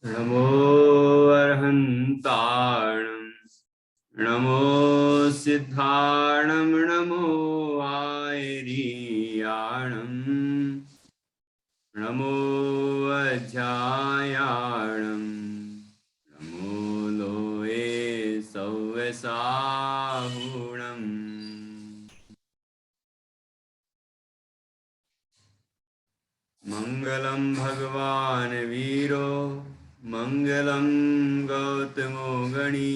नमो अर्हन्ताणं नमो सिद्धाणं नमो आयर्याणं नमो अध्यायाणं नमो लोये सव्यसाहुणम्। मंगलम भगवान वीरो मंगलम गौतमो गणी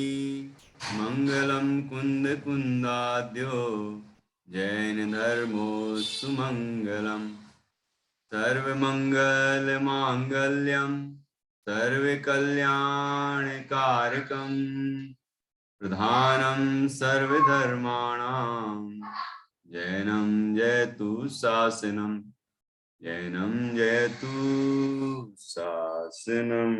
मंगलम कुंद कुंदाद्यो जैन धर्मो सुमंगलम। सर्वमंगल मांगल्यम सर्वकल्याणकारकम प्रधानम सर्वधर्माणां जैनम जयतु शासनम जैनम जयतु शासनम।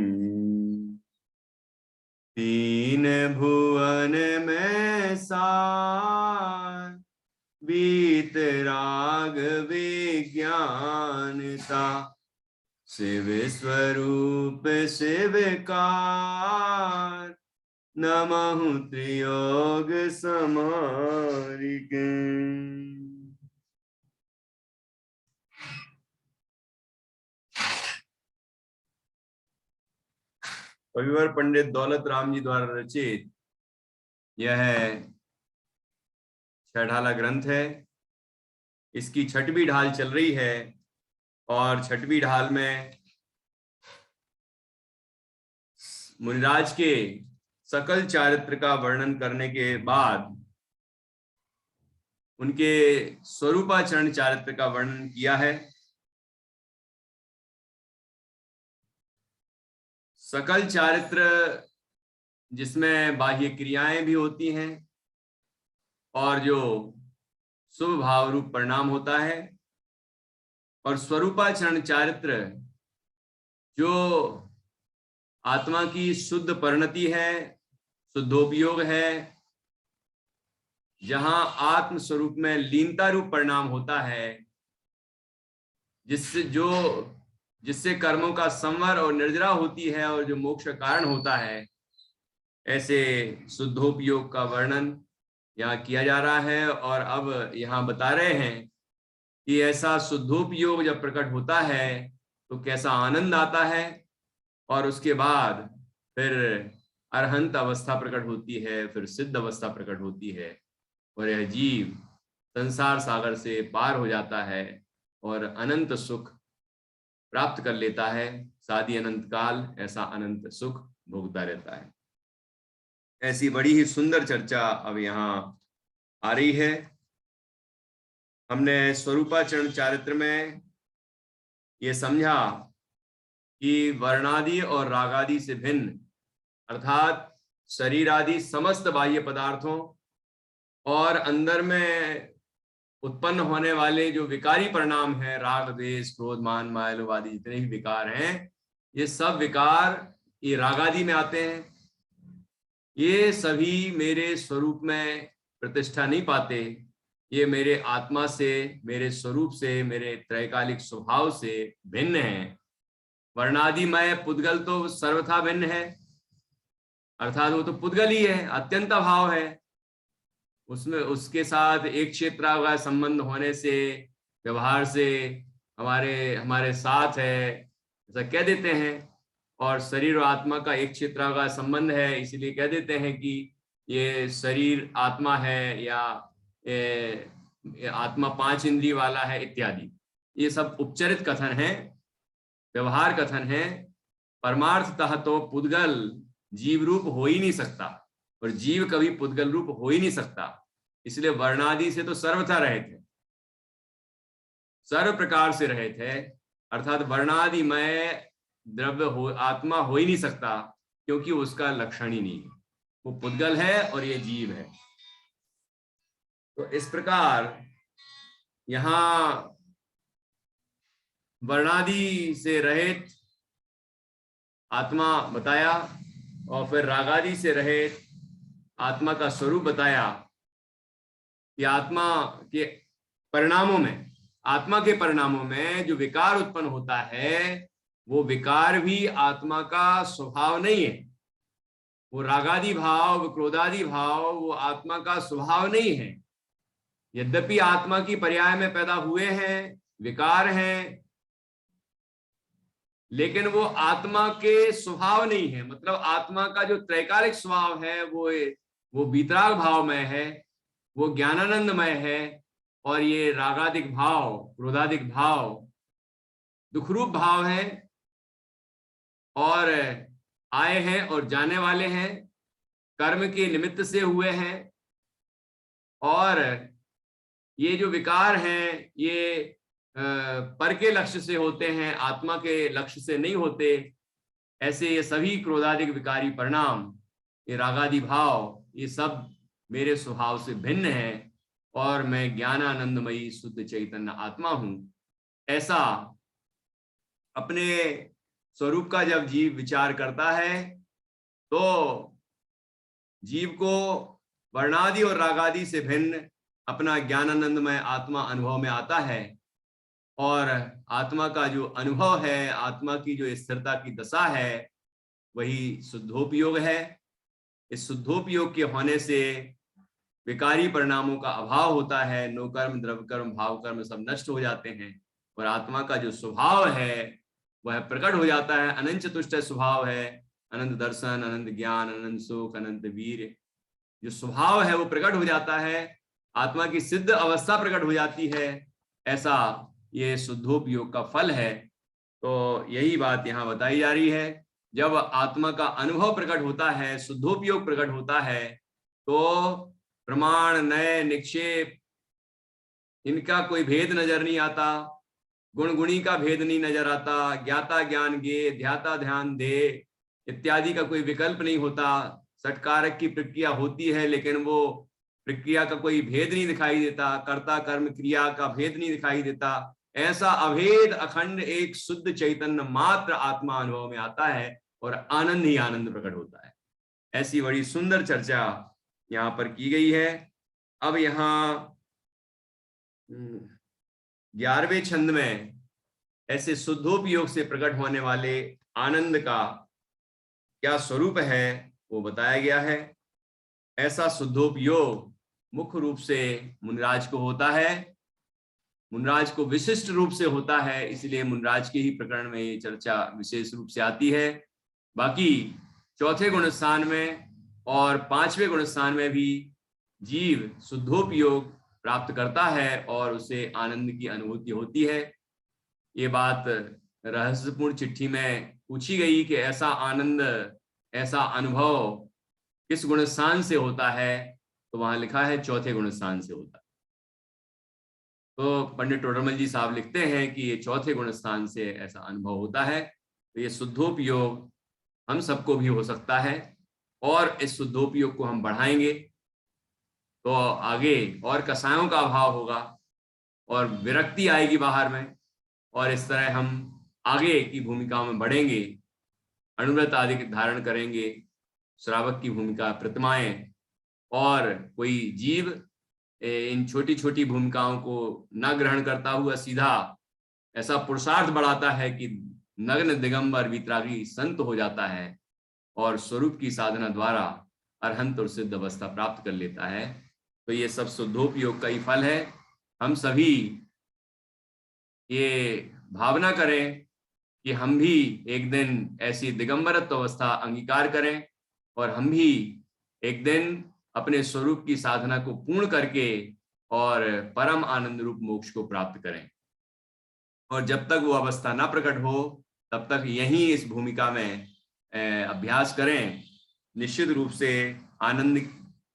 तीन भुवन में सार बीत राग विज्ञानता शिव स्वरूप शिवकार नमः त्रियोग समारिके। कविवर पंडित दौलत राम जी द्वारा रचित यह छठाला ग्रंथ है। इसकी छठवीं ढाल चल रही है और छठवीं ढाल में मुनिराज के सकल चारित्र का वर्णन करने के बाद उनके स्वरूपाचरण चारित्र का वर्णन किया है। सकल चारित्र जिसमें बाह्य क्रियाएं भी होती हैं और जो शुभ भाव रूप परिणाम होता है, और स्वरूपाचरण चारित्र जो आत्मा की शुद्ध परिणति है, शुद्धोपयोग है, जहां आत्म स्वरूप में लीनता रूप परिणाम होता है, जिससे कर्मों का संवर और निर्जरा होती है और जो मोक्ष का कारण होता है, ऐसे शुद्धोपयोग का वर्णन यहाँ किया जा रहा है। और अब यहाँ बता रहे हैं कि ऐसा शुद्धोपयोग जब प्रकट होता है तो कैसा आनंद आता है, और उसके बाद फिर अरहंत अवस्था प्रकट होती है, फिर सिद्ध अवस्था प्रकट होती है, और यह जीव संसार सागर से पार हो जाता है और अनंत सुख प्राप्त कर लेता है। सादी अनंत काल ऐसा अनंत सुख भोगता रहता है। ऐसी बड़ी ही सुंदर चर्चा अब यहाँ आ रही है। हमने स्वरूपाचरण चारित्र में ये समझा कि वर्णादि और रागादि से भिन्न, अर्थात शरीर आदि समस्त बाह्य पदार्थों और अंदर में उत्पन्न होने वाले जो विकारी परिणाम हैं, राग द्वेष क्रोध मान माया लोभ आदि जितने भी विकार हैं, ये सब विकार ये रागादि में आते हैं। ये सभी मेरे स्वरूप में प्रतिष्ठा नहीं पाते, ये मेरे आत्मा से, मेरे स्वरूप से, मेरे त्रैकालिक स्वभाव से भिन्न है। वर्णादिमय पुद्गल तो सर्वथा भिन्न है, अर्थात वो तो पुद्गल ही है, अत्यंत भाव है। उसमें उसके साथ एक क्षेत्र का संबंध होने से, व्यवहार से हमारे साथ है ऐसा कह देते हैं, और शरीर और आत्मा का एक क्षेत्र का संबंध है, इसीलिए कह देते हैं कि ये शरीर आत्मा है, या आत्मा 5 इंद्रिय वाला है इत्यादि। ये सब उपचरित कथन है, व्यवहार कथन है। परमार्थतः तो पुद्गल जीव रूप हो ही नहीं सकता, और जीव कभी पुद्गल रूप हो ही नहीं सकता। इसलिए वर्णादि से तो सर्वथा रहित है, सर्व प्रकार से रहित है, अर्थात वर्णादिमय द्रव्य हो, आत्मा हो ही नहीं सकता, क्योंकि उसका लक्षण ही नहीं है। वो पुद्गल है और ये जीव है। तो इस प्रकार यहां वर्णादि से रहित आत्मा बताया, और फिर रागादि से रहित आत्मा का स्वरूप बताया कि आत्मा के परिणामों में, आत्मा के परिणामों में जो विकार उत्पन्न होता है वो विकार भी आत्मा का स्वभाव नहीं है। वो रागादि भाव, वो क्रोधादि भाव, वो आत्मा का स्वभाव नहीं है। यद्यपि आत्मा की पर्याय में पैदा हुए हैं, विकार हैं, लेकिन वो आत्मा के स्वभाव नहीं है। मतलब आत्मा का जो त्रैकालिक स्वभाव है वो वीतराग भावमय है, वो ज्ञानानंदमय है। और ये रागादिक भाव, क्रोधादिक भाव दुखरूप भाव है और आए हैं और जाने वाले हैं, कर्म के निमित्त से हुए हैं। और ये जो विकार हैं ये पर के लक्ष्य से होते हैं, आत्मा के लक्ष्य से नहीं होते। ऐसे ये सभी क्रोधादिक विकारी परिणाम, ये रागादि भाव, ये सब मेरे स्वभाव से भिन्न है और मैं ज्ञानानंदमयी शुद्ध चैतन्य आत्मा हूं। ऐसा अपने स्वरूप का जब जीव विचार करता है तो जीव को वर्णादि और रागादि से भिन्न अपना ज्ञानानंदमय आत्मा अनुभव में आता है। और आत्मा का जो अनुभव है, आत्मा की जो स्थिरता की दशा है, वही शुद्धोपयोग है। इस शुद्धोपयोग के होने से विकारी परिणामों का अभाव होता है। नो कर्म, द्रव्य कर्म, भाव कर्म सब नष्ट हो जाते हैं और आत्मा का जो स्वभाव है वह प्रकट हो जाता है। अनंत चतुष्ट स्वभाव है, अनंत दर्शन, अनंत ज्ञान, अनंत सुख, अनंत वीर, जो स्वभाव है वो प्रकट हो जाता है। आत्मा की सिद्ध अवस्था प्रकट हो जाती है। ऐसा ये शुद्धोपयोग का फल है। तो यही बात यहाँ बताई जा रही है। जब आत्मा का अनुभव प्रकट होता है, शुद्धोपयोग प्रकट होता है, तो प्रमाण, नय, निक्षेप, इनका कोई भेद नजर नहीं आता। गुण गुणी का भेद नहीं नजर आता। ज्ञाता ज्ञान गे, ध्याता ध्यान दे इत्यादि का कोई विकल्प नहीं होता। षटकारक की प्रक्रिया होती है लेकिन वो प्रक्रिया का कोई भेद नहीं दिखाई देता। कर्ता कर्म क्रिया का भेद नहीं दिखाई देता। ऐसा अभेद अखंड एक शुद्ध चैतन्य मात्र आत्मा अनुभव में आता है और आनंद ही आनंद प्रकट होता है। ऐसी बड़ी सुंदर चर्चा यहाँ पर की गई है। अब यहाँ 11वें छंद में ऐसे शुद्धोपयोग से प्रकट होने वाले आनंद का क्या स्वरूप है वो बताया गया है। ऐसा शुद्धोपयोग मुख्य रूप से मुनिराज को होता है, मुनिराज को विशिष्ट रूप से होता है। इसलिए मुनिराज के ही प्रकरण में ये चर्चा विशेष रूप से आती है। बाकी चौथे गुणस्थान में और 5वें गुणस्थान में भी जीव शुद्धोपयोग प्राप्त करता है और उसे आनंद की अनुभूति होती है। ये बात रहस्यपूर्ण चिट्ठी में पूछी गई कि ऐसा आनंद, ऐसा अनुभव किस गुणस्थान से होता है, तो वहां लिखा है चौथे गुणस्थान से होता है। तो पंडित टोडरमल जी साहब लिखते हैं कि ये चौथे गुणस्थान से ऐसा अनुभव होता है। तो ये शुद्धोपयोग हम सबको भी हो सकता है और इस शुद्धोपयोग को हम बढ़ाएंगे तो आगे और कसायों का अभाव होगा और विरक्ति आएगी बाहर में, और इस तरह हम आगे की भूमिकाओं में बढ़ेंगे, अनुव्रत आदि धारण करेंगे, श्रावक की भूमिका, प्रतिमाएं, और कोई जीव इन छोटी छोटी भूमिकाओं को न ग्रहण करता हुआ सीधा ऐसा पुरुषार्थ बढ़ाता है कि नग्न दिगंबर वितरागी संत हो जाता है और स्वरूप की साधना द्वारा अरहंत और सिद्ध अवस्था प्राप्त कर लेता है। तो ये सब शुद्धोपयोग का ही फल है। हम सभी ये भावना करें कि हम भी एक दिन ऐसी दिगंबरत्व अवस्था अंगीकार करें और हम भी एक दिन अपने स्वरूप की साधना को पूर्ण करके और परम आनंद रूप मोक्ष को प्राप्त करें। और जब तक वो अवस्था ना प्रकट हो तब तक यहीं इस भूमिका में अभ्यास करें। निश्चित रूप से आनंद,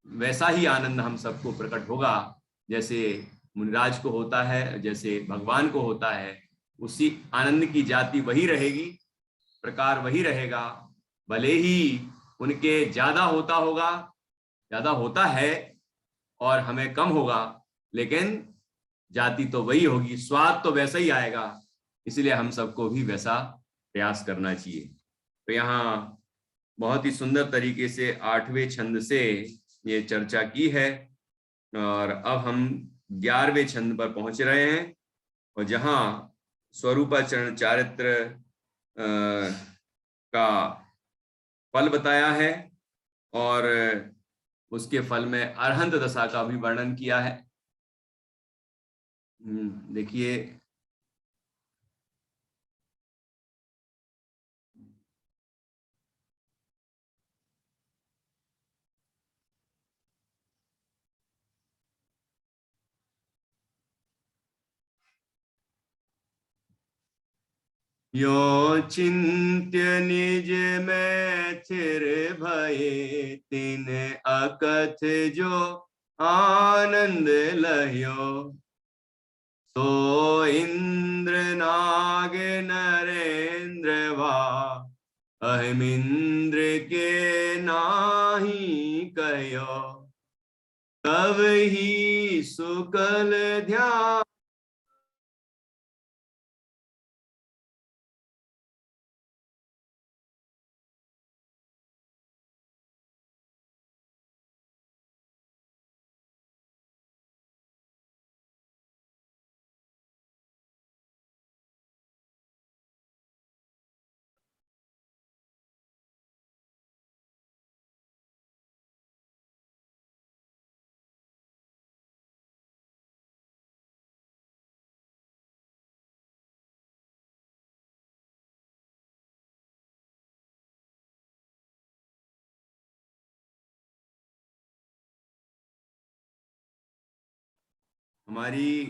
वैसा ही आनंद हम सबको प्रकट होगा जैसे मुनिराज को होता है, जैसे भगवान को होता है। उसी आनंद की जाति वही रहेगी, प्रकार वही रहेगा। भले ही उनके ज्यादा होता है और हमें कम होगा, लेकिन जाति तो वही होगी, स्वाद तो वैसा ही आएगा। इसलिए हम सबको भी वैसा प्रयास करना चाहिए। तो यहाँ बहुत ही सुंदर तरीके से 8वें छंद से ये चर्चा की है और अब हम 11वें छंद पर पहुंच रहे हैं, और जहाँ स्वरूपाचरण चारित्र का फल बताया है और उसके फल में अरहंत दशा का भी वर्णन किया है। देखिए, यो चिंत्य निज में थिर भये, तिन अकथ जो आनंद लह्यो। सो इंद्र नाग नरेंद्र वा, अहिमिंद्र के नाही कह्यो। तब ही सुकल ध्यान। हमारी